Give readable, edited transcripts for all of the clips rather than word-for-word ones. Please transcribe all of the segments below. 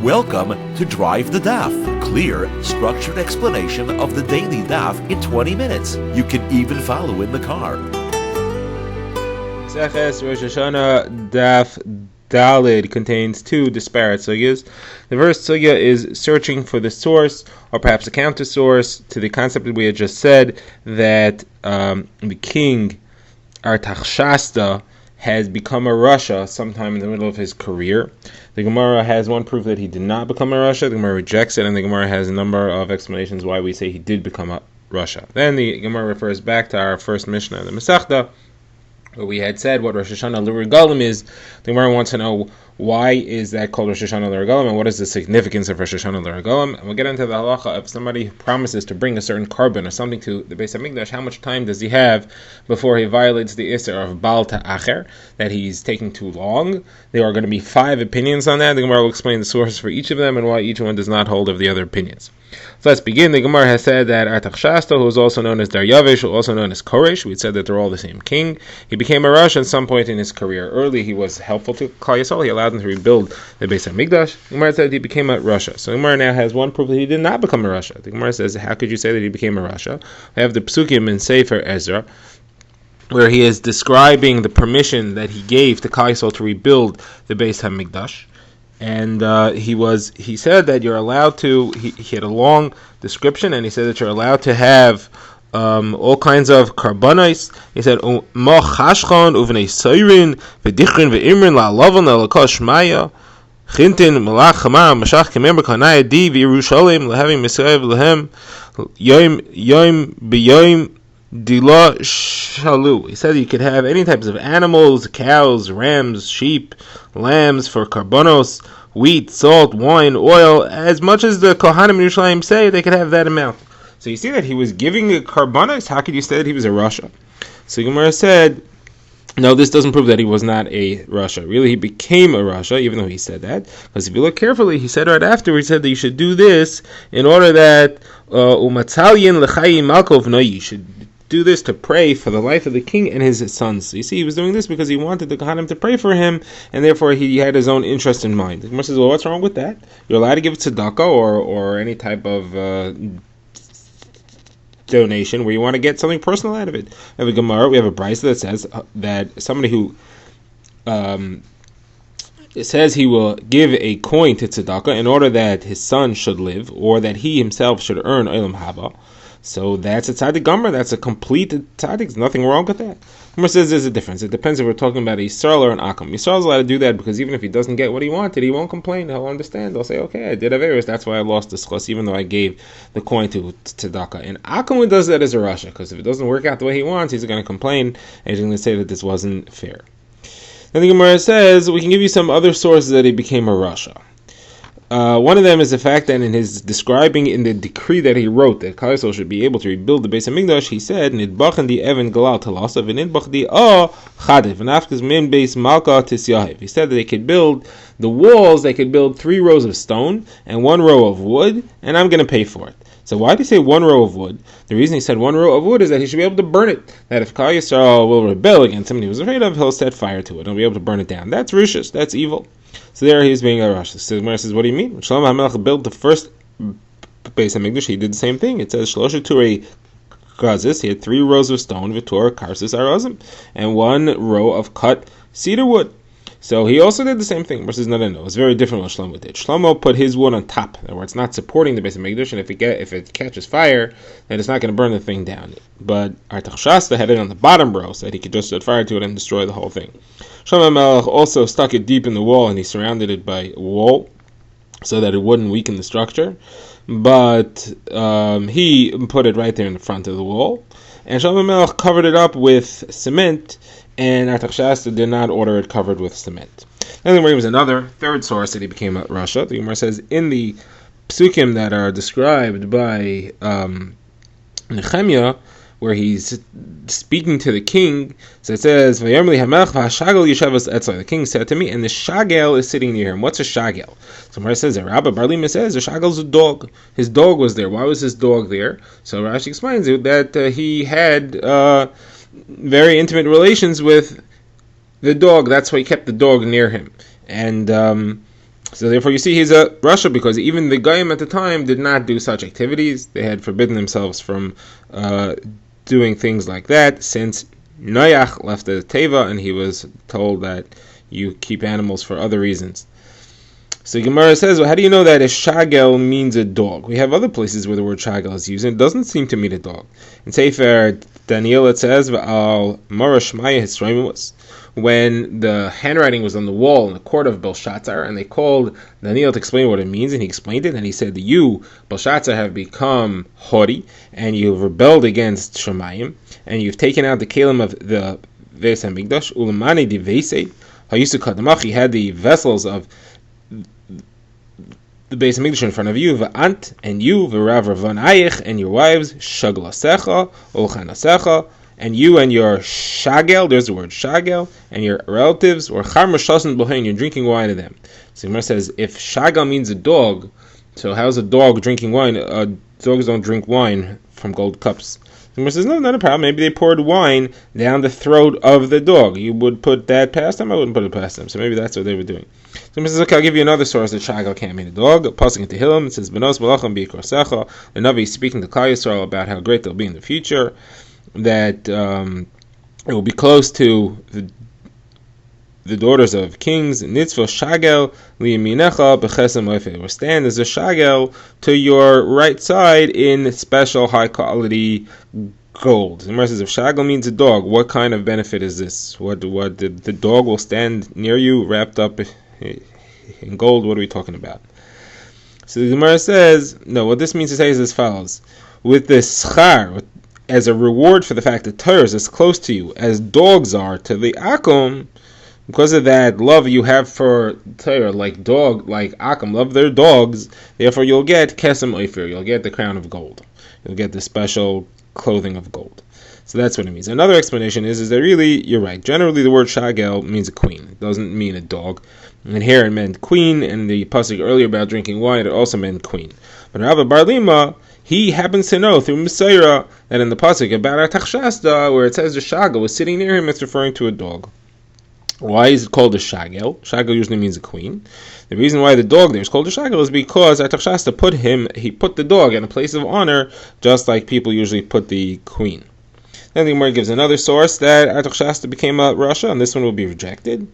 Welcome to Drive the Daf. Clear, structured explanation of the daily Daf in 20 minutes. You can even follow in the car. Rosh Hashana Daf Dalid contains two disparate sugyas. The first sugya is searching for the source, or perhaps a counter source, to the concept that we had just said, that the king Artaxerxes has become a Rasha sometime in the middle of his career. The Gemara has one proof that he did not become a Rasha. The Gemara rejects it, and the Gemara has a number of explanations why we say he did become a Rasha. Then the Gemara refers back to our first Mishnah, the Masechta, where we had said what Rosh Hashana L'Regalim is. The Gemara wants to know why is that called Rosh Hashana L'Regalim, and what is the significance of Rosh Hashana L'Regalim. And we'll get into the halacha. If somebody promises to bring a certain carbon or something to the Beis HaMikdash, how much time does he have before he violates the Isser of Baal Ta'acher, that he's taking too long? There are going to be 5 opinions on that. The Gemara will explain the sources for each of them and why each one does not hold of the other opinions. So let's begin. The Gemara has said that Artaxerxes, who is also known as Daryavish, also known as Koresh, we said that they're all the same king. He became a Rosh at some point in his career. Early, he was helpful to Klal Yisrael. He allowed him to rebuild the Beis HaMikdash. The Gemara said he became a Rosh. So the Gemara now has one proof that he did not become a Rosh. The Gemara says, how could you say that he became a Rosh? I have the Psukim in Sefer Ezra, where he is describing the permission that he gave to Klal Yisrael to rebuild the Beis HaMikdash. And he said that you're allowed to, he had a long description, and he said that you're allowed to have all kinds of karbonos. He said, Ma chashchan uvnei seirin v'dichrin v'imrin la'alavan la'lakosh maya chintin malach chamar mashach kemember kanaya di v'Yerushalayim l'havim Yisrael l'hem yom b'yom Dila Shalu. He said you could have any types of animals, cows, rams, sheep, lambs for karbonos, wheat, salt, wine, oil, as much as the Kohanim in Yerushalayim say they could have that amount. So you see that he was giving a karbonos. How could you say that he was a Rasha? So Gemara said, no, this doesn't prove that he was not a Rasha. Really, he became a Rasha, even though he said that. Because if you look carefully, he said right after, he said that you should do this in order that Umatzalyin l'chayim malkov no, you should do this to pray for the life of the king and his sons. So you see, he was doing this because he wanted the Kohanim to pray for him, and therefore he had his own interest in mind. The Gemara says, well, what's wrong with that? You're allowed to give tzedakah or any type of donation where you want to get something personal out of it. We have a Gemara, we have a brisa that says that somebody who it says he will give a coin to tzedakah in order that his son should live, or that he himself should earn olam haba. So that's a tzaddik gomer. That's a complete tzaddik. There's nothing wrong with that. Gemara says there's a difference. It depends if we're talking about a Yisrael or an Akam. Yisrael's allowed to do that because even if he doesn't get what he wanted, he won't complain. He'll understand. He'll say, okay, I did Averis. That's why I lost the schos, even though I gave the coin to tzedakah. And Akam does that as a Rasha, because if it doesn't work out the way he wants, he's going to complain and he's going to say that this wasn't fair. Then the Gemara says we can give you some other sources that he became a Rasha. One of them is the fact that in his describing in the decree that he wrote that Klal Yisrael should be able to rebuild the Beis HaMikdash, he said, "Nidbachen di even galal talasa v'nidbach di chadev v'nafkes min beis malka tisyahiv." He said that they could build the walls. They could build 3 rows of stone and 1 row of wood, and I'm going to pay for it. So why did he say 1 row of wood? The reason he said 1 row of wood is that he should be able to burn it. That if Klal Yisrael will rebel against something he was afraid of, he'll set fire to it. He'll be able to burn it down. That's rishus. That's evil. So there he is being a Rasha. So the Gemara says, what do you mean? When Shlomo HaMelech built the first Beis HaMikdash, he did the same thing. It says, Shlosha Turei Gazis, he had 3 rows of stone, V'tor Karsis Arazim, and 1 row of cut cedar wood. So he also did the same thing. Gemara says, no, it's very different what Shlomo did. Shlomo put his wood on top, where it's not supporting the Beis HaMikdash, and if it catches fire, then it's not going to burn the thing down. But Artaxerxes had it on the bottom row, so that he could just set fire to it and destroy the whole thing. Shlomo HaMelech also stuck it deep in the wall, and he surrounded it by a wall so that it wouldn't weaken the structure. But he put it right there in the front of the wall. And Shlomo HaMelech covered it up with cement, and Artaxerxes did not order it covered with cement. Then there was another third source that he became a Rasha. The Gemara says in the psukim that are described by Nehemiah, where he's speaking to the king, so it says, the king said to me, and the shagel is sitting near him. What's a shagel? Somewhere it says, Rabbi Barlima says, the shagel's a dog. His dog was there. Why was his dog there? So Rashi explains it, that he had very intimate relations with the dog. That's why he kept the dog near him. And So therefore you see he's a Rasha, because even the Goyim at the time did not do such activities. They had forbidden themselves from doing things like that, since Noach left the Teva and he was told that you keep animals for other reasons. So Gemara says, well, how do you know that a shagel means a dog? We have other places where the word shagel is used, and it doesn't seem to mean a dog. In Sefer Daniel it says, V'al Marash Maya Hisroimus, when the handwriting was on the wall in the court of Belshazzar, and they called Daniel to explain what it means, and he explained it, and he said, you, Belshazzar, have become haughty, and you've rebelled against Shemayim, and you've taken out the kalim of the Veis HaMikdash, Ulamani di Veisei, Hayusu Kadamach, he had the vessels of the Beis HaMikdash in front of you, V'ant, and you, V'rav Ravanayich, and your wives, Shaglasecha, Olchanasecha, and you and your shagel, there's the word shagel, and your relatives, or Char Mashasan Bohain, you're drinking wine to them. So Gemara says, if shagel means a dog, so how's a dog drinking wine? Dogs don't drink wine from gold cups. Gemara says, no, not a problem. Maybe they poured wine down the throat of the dog. You would put that past them? I wouldn't put it past them. So maybe that's what they were doing. So Gemara says, okay, I'll give you another source that shagel can't mean a dog. Passing into Tehillim, it says, Benos Malachim B'Yikrosecha. The Navi is speaking to Klal Yisrael about how great they'll be in the future, that it will be close to the daughters of kings. Nitzvah shagel liyaminecha b'chesem oifei, or stand as a shagel to your right side in special high quality gold. The Gemara says, if shagel means a dog, what kind of benefit is this? What the dog will stand near you wrapped up in gold? What are we talking about? So the Gemara says, no, what this means to say is as follows: with this schar, as a reward for the fact that Torah is as close to you as dogs are to the Akum, because of that love you have for Torah, like Akum love their dogs, therefore you'll get Kesem Ophir, you'll get the crown of gold. You'll get the special clothing of gold. So that's what it means. Another explanation is that really, you're right. Generally the word Shagel means a queen. It doesn't mean a dog. And here it meant queen, and the pasuk earlier about drinking wine, it also meant queen. But Rabbi Bar Lima, he happens to know through Messiah that in the pasuk about Artaxshasta, where it says the shagel was sitting near him, it's referring to a dog. Why is it called a shagel? Shagel usually means a queen. The reason why the dog there is called a shagel is because Artaxshasta put the dog in a place of honor, just like people usually put the queen. Then the Gemara gives another source that Artaxshasta became a Rasha, and this one will be rejected.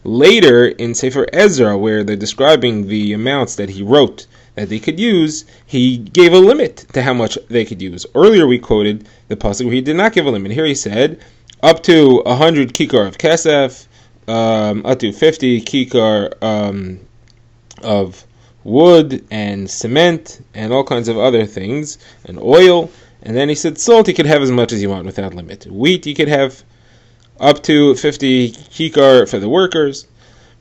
Later in Sefer Ezra, where they're describing the amounts that he wrote that they could use, he gave a limit to how much they could use. Earlier we quoted the pasuk where he did not give a limit. Here he said, up to 100 kikar of kesef, up to 50 kikar of wood and cement and all kinds of other things, and oil. And then he said salt you could have as much as you want without limit. Wheat you could have up to 50 kikar for the workers.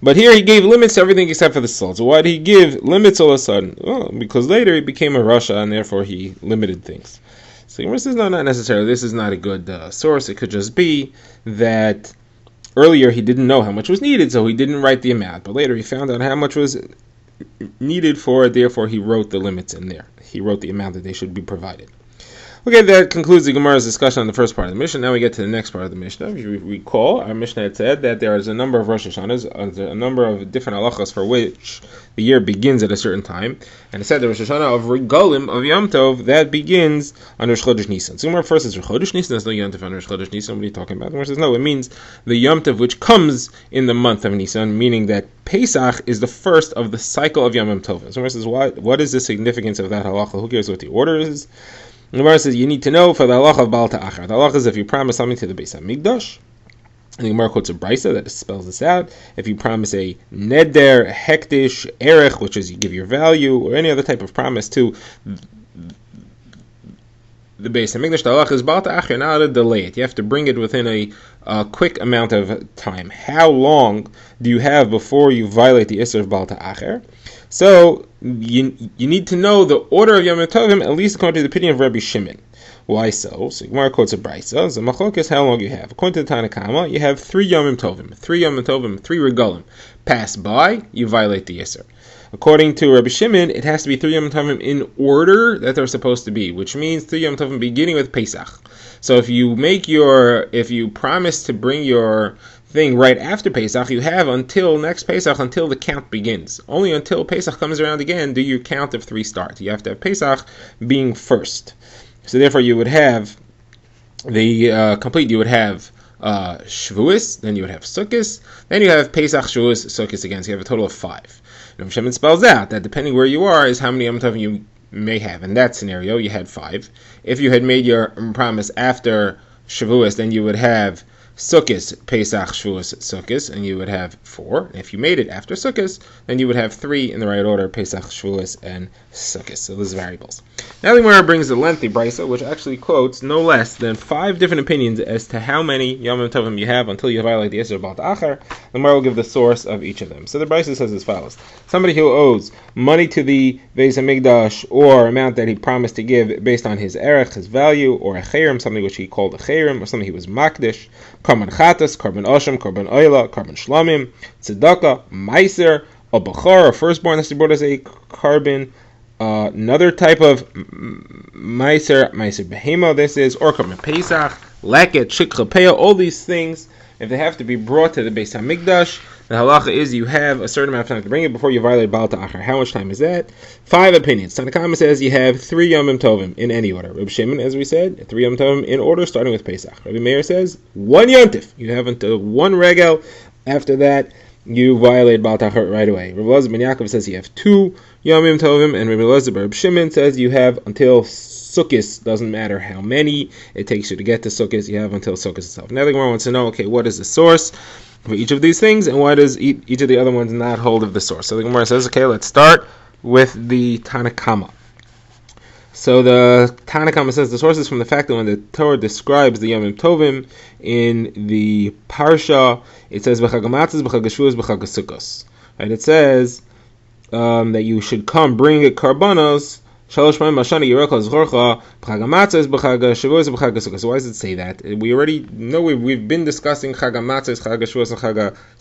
But here he gave limits to everything except for the salt. So why did he give limits all of a sudden? Well, because later he became a Rasha and therefore he limited things. So Gemara says, no, not necessarily. This is not a good source. It could just be that earlier he didn't know how much was needed, so he didn't write the amount. But later he found out how much was needed for it, therefore he wrote the limits in there. He wrote the amount that they should be provided. Okay, that concludes the Gemara's discussion on the first part of the Mishnah. Now we get to the next part of the Mishnah. If you recall, our Mishnah had said that there is a number of Rosh Hashanahs, a number of different halachas for which the year begins at a certain time. And it said the Rosh Hashanah of Regalim, of Yom Tov, that begins on Rosh Chodesh Nisan. So Gemara first says Rosh Chodesh Nisan, there's no Yom Tov on Rosh Chodesh Nisan. What are you talking about? Gemara says, no, it means the Yom Tov which comes in the month of Nisan, meaning that Pesach is the first of the cycle of Yom Tov. So Gemara says, what is the significance of that halacha? Who cares what the order is? The Gemara says you need to know for the halacha of Baal Ta'achar. The halacha is if you promise something to the Beis HaMikdash. And the Gemara quotes a brisa that spells this out. If you promise a neder, hektish, erech, which is you give your value, or any other type of promise to the Beis HaMikdash, the halacha is Baal Ta'achar. You're not allowed to delay it. You have to bring it within a quick amount of time. How long do you have before you violate the Isser of Baal Ta'achar? So you need to know the order of Yom Tovim, at least according to the opinion of Rabbi Shimon. Why so? So Gemara quotes a brisa. So machlok is how long you have. According to the Tanakama, you have 3 Yom Tovim. 3 Yom Tovim, 3 regalim. Pass by, you violate the Yisr. According to Rabbi Shimon, it has to be 3 Yom Tovim in order that they're supposed to be, which means 3 Yom Tovim beginning with Pesach. So if you promise to bring your thing right after Pesach, you have until next Pesach, until the count begins. Only until Pesach comes around again do your count of 3 start. You have to have Pesach being first. So therefore you would have the complete, you would have Shavuos, then you would have Sukkos, then you have Pesach, Shavuos, Sukkos again, so you have a total of 5. And Shimon spells out that depending where you are is how many Yom Tovim you may have. In that scenario, you had 5. If you had made your promise after Shavuos, then you would have Sukkos, Pesach, Shavuos, Sukkos, and you would have 4. And if you made it after Sukkos, then you would have 3 in the right order, Pesach, Shavuos, and Sukkos. So those variables. Now the Gemara brings a lengthy brisa, which actually quotes no less than 5 different opinions as to how many Yom Tovim you have until you violate the Isser Bal Ta'achar. The Gemara will give the source of each of them. So the brisa says as follows: somebody who owes money to the Beis Hamikdash or amount that he promised to give based on his erech, his value, or a chayrim, something which he called a chayrim, or something he was makdish, Karban Chatas, Karban Osham, Karban Oila, Karban Shlamim, Tzedakah, Meiser, a Bachar, a firstborn that's brought as a carbon, another type of Meiser Behema, this is, or Karban Pesach, Leket, Shikha Peah, all these things, if they have to be brought to the Beis HaMikdash, the halacha is you have a certain amount of time to bring it before you violate Baal Ta'achar. How much time is that? 5 opinions. Tanakama says you have 3 Yom Tovim in any order. Reb Shimon, as we said, 3 Yom Tovim in order, starting with Pesach. Rabbi Meir says 1 Yontif. You have until 1 Regel. After that, you violate Baal Ta'achar right away. Rabbi Elazar ben Yaakov says you have 2 Yom Tovim, and Rabbi Elazar ben Shimon says you have until Sukkos, doesn't matter how many it takes you to get to Sukkos, you have until Sukkos itself. Now the Gemara wants to know, okay, what is the source for each of these things, and why does each of the other ones not hold of the source? So the Gemara says, okay, let's start with the Tanakama. So the Tanakama says the source is from the fact that when the Torah describes the Yom Tovim in the Parsha, it says B'chag HaMatzos, B'chag HaShavuos, B'chag HaSukkos. Right? It says that you should come bring it karbanos. So why does it say that? We already know we've been discussing Chag HaMatzos, Chag HaShavuos,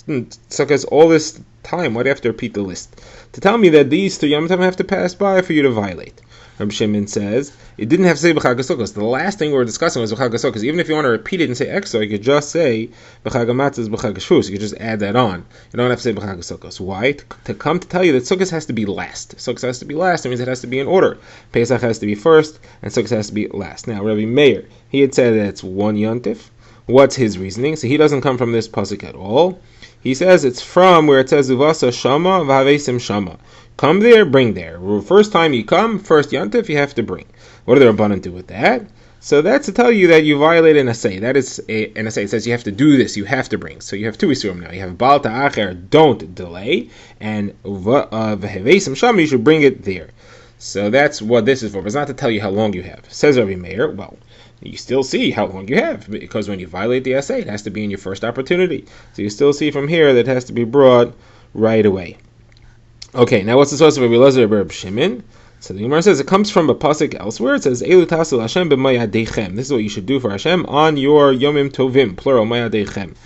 and Chag HaSukkos all this time. Why do you have to repeat the list? To tell me that these 3 Yom Tovim have to pass by for you to violate. Rabbi Shimon says it didn't have to say B'chag HaSukkos. The last thing we were discussing was B'chag HaSukkos. Even if you want to repeat it and say extra, you could just say B'chag HaMatzos, B'chag HaShavuos. You could just add that on. You don't have to say B'chag HaSukkos. Why? To come to tell you that Sukkos has to be last. Sukkos has to be last. That means it has to be in order. Pesach has to be first, and Sukkos has to be last. Now, Rabbi Meir, he had said that it's 1 Yontif. What's his reasoning? So he doesn't come from this pasuk at all. He says it's from where it says Uvasa Shama V'Havesim Shama. Come there, bring there. First time you come, first Yontif, you have to bring. What do the Rabbanan do with that? So that's to tell you that you violate an assay. That is an assay. It says you have to do this, you have to bring. So you have 2 isurim now. You have Baal Ta'achar, don't delay, and V'Havesim Shama, you should bring it there. So that's what this is for. But it's not to tell you how long you have. Says Rabbi Meir, well, you still see how long you have, because when you violate the essay, it has to be in your first opportunity. So you still see from here that it has to be brought right away. Okay, now what's the source of Rabbi Elazar ben Shimon? So the Gemara says it comes from a pasuk elsewhere. It says Elu tasul Hashem b'mayadechem. This is what you should do for Hashem on your Yomim Tovim, plural mayadechem.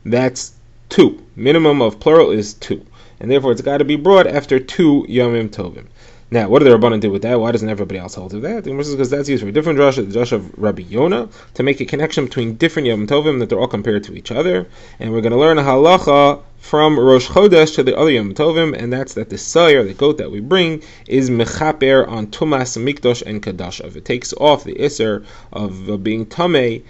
That's 2. Minimum of plural is 2, and therefore it's got to be brought after 2 Yomim Tovim. Now, what do the Rabbanan do with that? Why doesn't everybody else hold to that? Because that's used for a different drasha, the drasha of Rabbi Yonah, to make a connection between different Yom Tovim, that they're all compared to each other. And we're going to learn a halacha from Rosh Chodesh to the other Yom Tovim, and that's that the sayar, the goat that we bring, is mechaper on Tumas, Mikdosh, and Kadashav. It takes off the Isser of being Tameh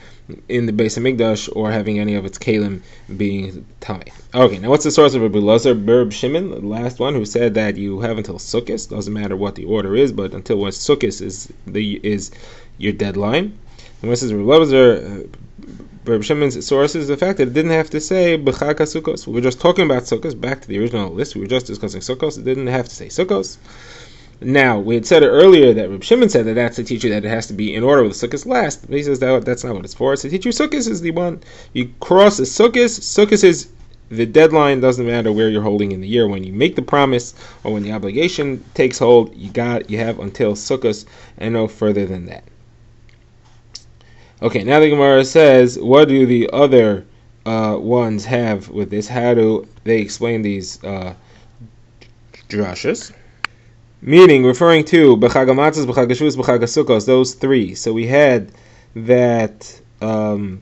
in the Beis HaMikdash, or having any of its kalim being tamei. Okay, now what's the source of Rabbi Elazar ben Shimon, the last one, who said that you have until Sukkos, doesn't matter what the order is, but until when Sukkos is your deadline. And this is Rabbi Elazar ben Shimon's source is the fact that it didn't have to say B'chag HaSukkos. We were just talking about Sukkos, back to the original list, we were just discussing Sukkos, it didn't have to say Sukkos. Now, we had said it earlier that Reb Shimon said that that's to teach you that it has to be in order with the Sukkos last. But he says that's not what it's for. It's to teach you Sukkos is the one. You cross the Sukkos. Sukkos is the deadline. Doesn't matter where you're holding in the year. When you make the promise or when the obligation takes hold, you have until Sukkos and no further than that. Okay, now the Gemara says, what do the other ones have with this? How do they explain these drashas? Meaning, referring to B'chag HaMatzos, B'chag HaShavuos, B'chag HaSukkos, those 3. So we had that Rosh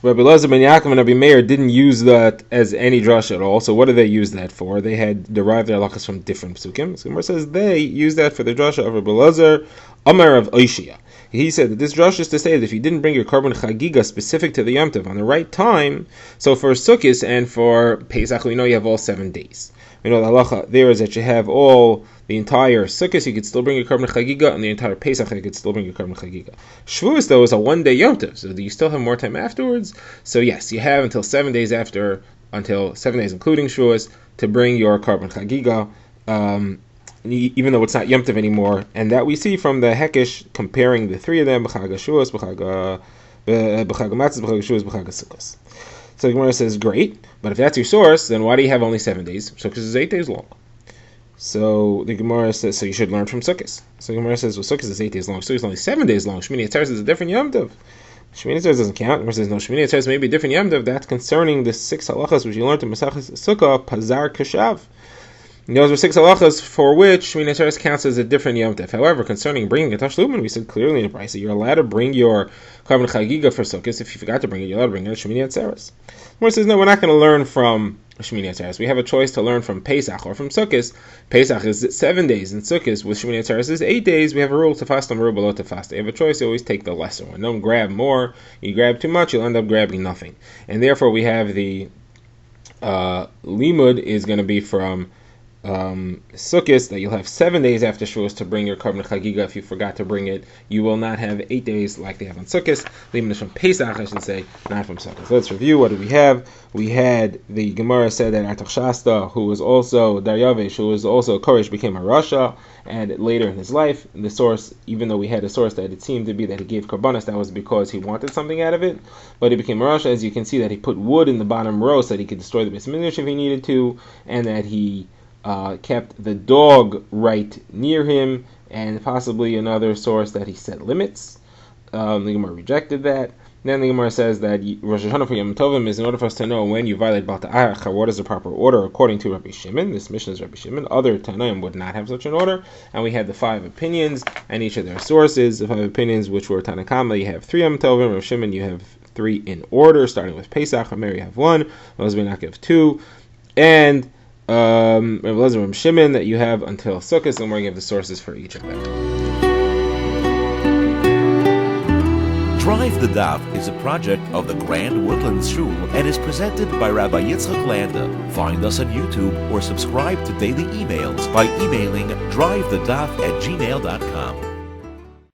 Rabbi Elazar ben Yaakov and Rabbi Meir didn't use that as any drush at all. So what did they use that for? They had derived their halachas from different psukim. So Gemara says they used that for the drasha of Rabbi Elazar, Amar of Oishia. He said that this drush is to say that if you didn't bring your korban chagiga specific to the Yom Tov on the right time, so for Sukkot and for Pesach, we know you have all 7 days. We know the halacha there is that you have all the entire Sukkot, you could still bring your korban chagiga, and the entire Pesach, you could still bring your korban chagiga. Shavuos, though, is a 1-day Yom Tov, so you still have more time afterwards. So yes, you have until 7 days until 7 days including Shavuos, to bring your korban chagiga, even though it's not Yom Tov anymore. And that we see from the Hekesh comparing the three of them, B'chag HaShavuos, B'chag HaMatzos, B'chag HaShavuos, B'chag HaSukkos. So the Gemara says, great, but if that's your source, then why do you have only 7 days? Sukkos is 8 days long. So the Gemara says, so you should learn from Sukkos. So the Gemara says, well, Sukkos is 8 days long, Sukkos is only 7 days long. Shmini Atzeres is a different Yom Tov. Shmini Atzeres doesn't count. The Gemara says, no, Shmini Atzeres may be a different Yom Tov. That's concerning the 6 halachas which you learned in Masachas Sukkah, Pazar Kashav. Those were 6 halachas for which Shmini Atzeres counts as a different Yom Tov. However, concerning bringing a tashlumin, we said clearly in the price that you're allowed to bring your korban chagiga for Sukkot. If you forgot to bring it, you're allowed to bring it at Shmini Atzeres. Gemara says, no, we're not going to learn from Shmini Atzeres. We have a choice to learn from Pesach or from Sukkot. Pesach is 7 days, and Sukkot with Shmini Atzeres is 8 days. We have a rule to fast on rule below to fast. You have a choice. You always take the lesser one. Don't grab more. You grab too much, you'll end up grabbing nothing. And therefore, we have the limud is going to be from Sukkot, that you'll have 7 days after Shavuos to bring your korban chagiga. If you forgot to bring it, you will not have 8 days like they have on Sukkot. Limud is from Pesach, I should say, not from Sukkot. So let's review. What did we have? We had the Gemara said that Artaxshasta, who was also Daryavesh, who was also Koresh, became a Rasha, and later in his life, the source, even though we had a source that it seemed to be that he gave korbanos, that was because he wanted something out of it, but he became a Rasha. As you can see, that he put wood in the bottom row so that he could destroy the Beis Mikdash if he needed to, and that he kept the dog right near him, and possibly another source that he set limits. The Gemara rejected that. Then the Gemara says that Rosh Hashana for Yom Tovim is in order for us to know when you violate Bal Ta'ach, what is the proper order according to Rabbi Shimon. This mission is Rabbi Shimon. Other Tanaim would not have such an order. And we had the 5 opinions and each of their sources. The 5 opinions, which were Tanakama, you have 3 Yom Tovim. Rabbi Shimon, you have 3 in order, starting with Pesach. Rameir, you have 1. Elazar ben Yaakov, have 2. And Rabbi Elazar ben Shimon, that you have until Sukkot, and we're going to give the sources for each of them. Drive the Daf is a project of the Grand Woodlands Shul and is presented by Rabbi Yitzchak Landa. Find us on YouTube or subscribe to daily emails by emailing drivethedaf@gmail.com.